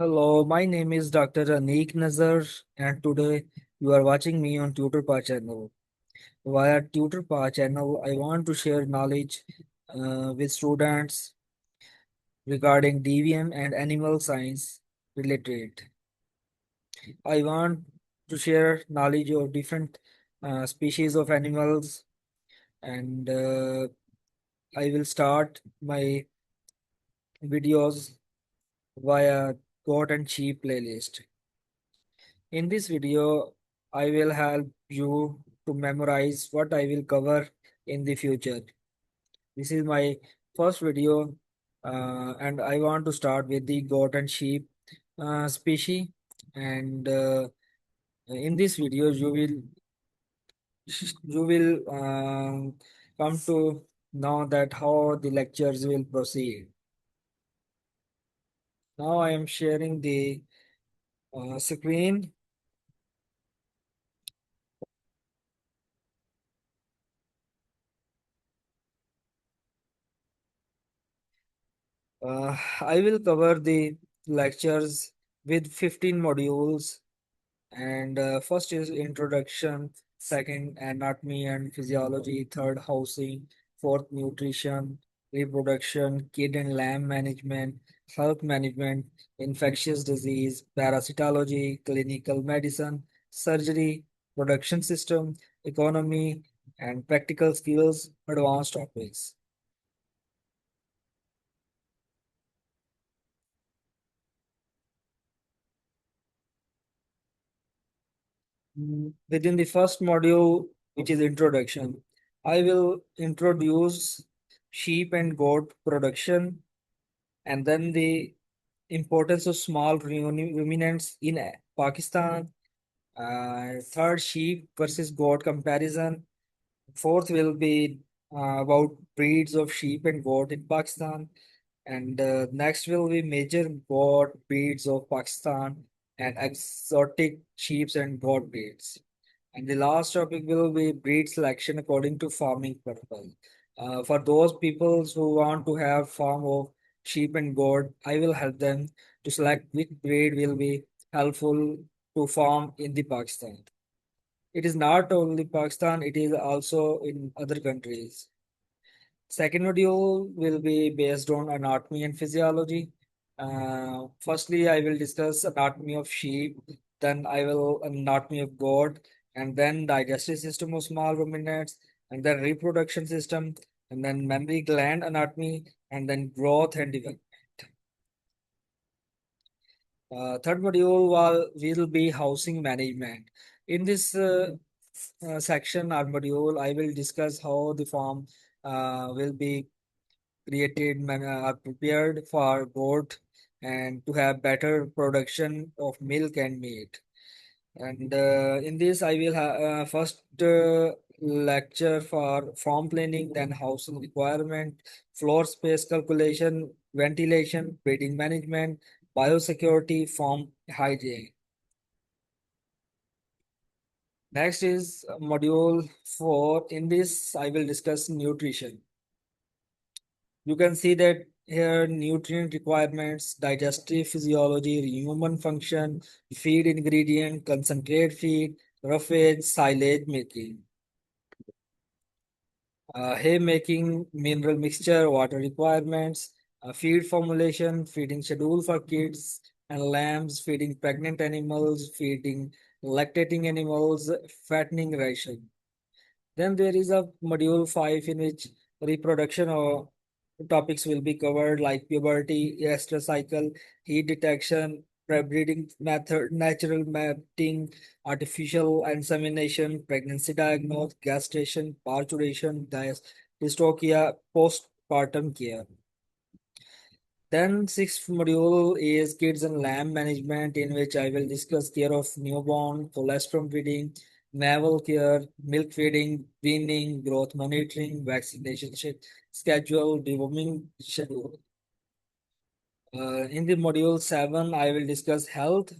Hello, my name is Dr. Aniq Nazar, and today you are watching me on TutorPa channel. Via TutorPa channel, I want to share knowledge with students regarding DVM and animal science related. I want to share knowledge of different species of animals, and I will start my videos via goat and sheep playlist. In this video, I will help you to memorize what I will cover in the future. This is my first video, and I want to start with the goat and sheep species. And in this video, you will come to know that how the lectures will proceed. Now I am sharing the screen. I will cover the lectures with 15 modules, and first is introduction, second anatomy and physiology, third housing, fourth nutrition, reproduction, kid and lamb management, health management, infectious disease, parasitology, clinical medicine, surgery, production system, economy, and practical skills, advanced topics. Within the first module, which is introduction, I will introduce sheep and goat production, and then the importance of small ruminants in Pakistan. Third, sheep versus goat comparison. Fourth will be about breeds of sheep and goat in Pakistan. And next will be major goat breeds of Pakistan and exotic sheep and goat breeds. And the last topic will be breed selection according to farming purpose. For those people who want to have farm of sheep and goat, I will help them to select which breed will be helpful to farm in the Pakistan. It is not only Pakistan, it is also in other countries. Second module will be based on anatomy and physiology. Firstly, I will discuss anatomy of sheep, then I will anatomy of goat, and then digestive system of small ruminants, and then reproduction system, and then mammary gland anatomy, and then growth and development. Third module will be housing management. In this section or module, I will discuss how the farm will be created are prepared for goat and to have better production of milk and meat. And in this, I will first lecture for farm planning, then housing requirement, floor space calculation, ventilation, breeding management, biosecurity, farm hygiene. Next is module 4. In this, I will discuss nutrition. You can see that here nutrient requirements, digestive physiology, human function, feed ingredient, concentrate feed, roughage, silage making, hay making, mineral mixture, water requirements, feed formulation, feeding schedule for kids and lambs, feeding pregnant animals, feeding lactating animals, fattening ration. Then there is a module 5 in which reproduction or topics will be covered like puberty, estrous cycle, heat detection, breeding method, natural mating, artificial insemination, pregnancy diagnosis, gestation, parturition, dystocia, postpartum care. Then sixth module is kids and lamb management, in which I will discuss care of newborn, colostrum feeding, navel care, milk feeding, weaning, growth monitoring, vaccination schedule, deworming schedule. In the module 7, I will discuss health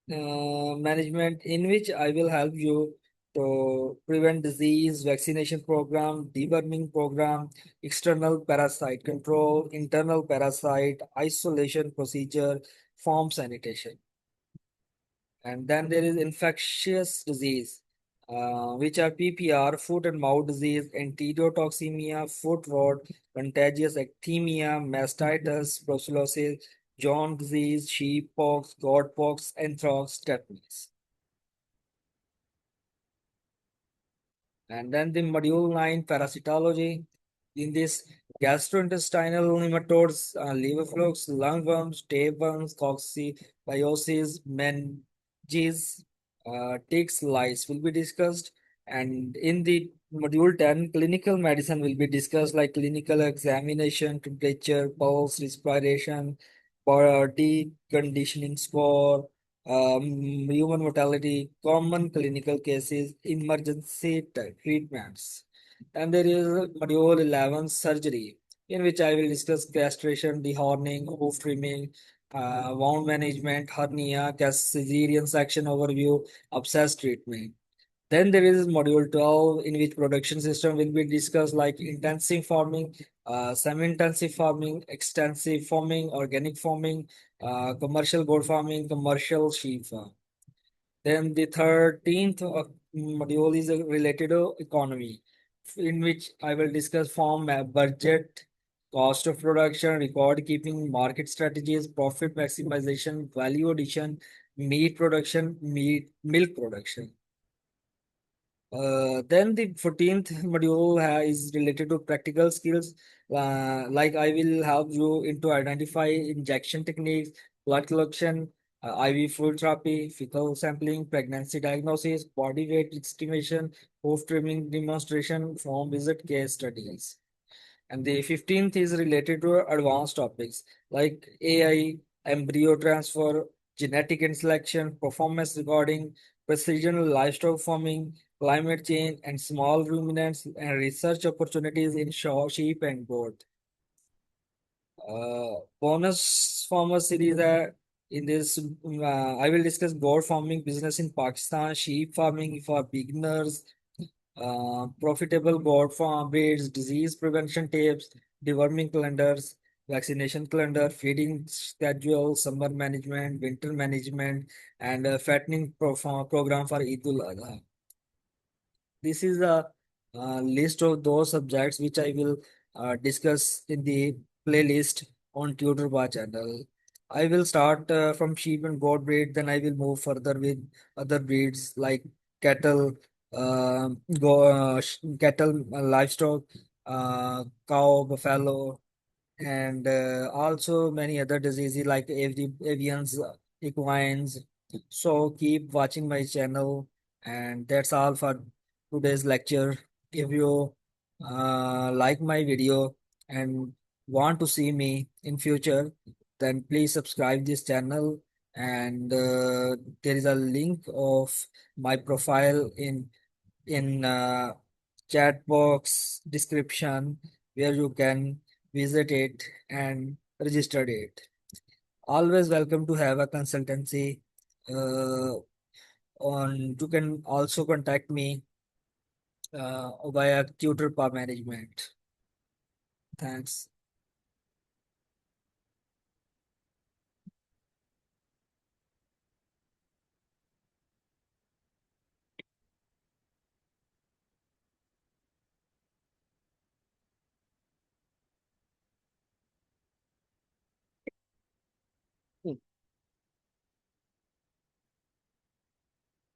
management, in which I will help you to prevent disease, vaccination program, deworming program, external parasite control, internal parasite, isolation procedure, farm sanitation. And then there is infectious disease, which are PPR, foot and mouth disease, enterotoxemia, foot rot, contagious ecthymia, mastitis, brucellosis, John disease, sheep pox, goat pox, anthrax, tetanus. And then the module 9 parasitology. In this, gastrointestinal nematodes, liver flukes, lungworms, tapeworms, coccidiosis, meninges, ticks, lice will be discussed. And in the module 10, clinical medicine will be discussed like clinical examination, temperature, pulse, respiration, body conditioning score, human mortality, common clinical cases, emergency treatments. And there is module 11 surgery, in which I will discuss castration, dehorning, hoof trimming, wound management, hernia, cesarean section overview, abscess treatment. Then there is module 12, in which production system will be discussed like intensive farming, semi-intensive farming, extensive farming, organic farming, commercial goat farming, commercial sheep farm. Then the 13th module is related to economy, in which I will discuss farm budget, cost of production, record keeping, market strategies, profit maximization, value addition, meat production, milk production. Then the 14th module is related to practical skills. Like I will help you into identify injection techniques, blood collection, IV fluid therapy, fecal sampling, pregnancy diagnosis, body weight estimation, hoof trimming demonstration, farm visit case studies. And the 15th is related to advanced topics like AI, embryo transfer, genetic and selection, performance recording, precision livestock farming, climate change, and small ruminants, and research opportunities in sheep and goat. Bonus farmer series in this, I will discuss goat farming business in Pakistan, sheep farming for beginners, profitable goat farm breeds, disease prevention tips, deworming calendars, vaccination calendar, feeding schedule, summer management, winter management, and fattening program for Eid ul Adha. This is a list of those subjects which I will discuss in the playlist on TutorPa channel. I will start from sheep and goat breed, then I will move further with other breeds like cattle, cattle, livestock, cow, buffalo, and also many other diseases like avians, equines. So keep watching my channel, and that's all for today's lecture. If you like my video and want to see me in future, then please subscribe this channel. And there is a link of my profile in chat box description where you can visit it and register it. Always welcome to have a consultancy. Uh, on You can also contact me via TutorPa management. Thanks.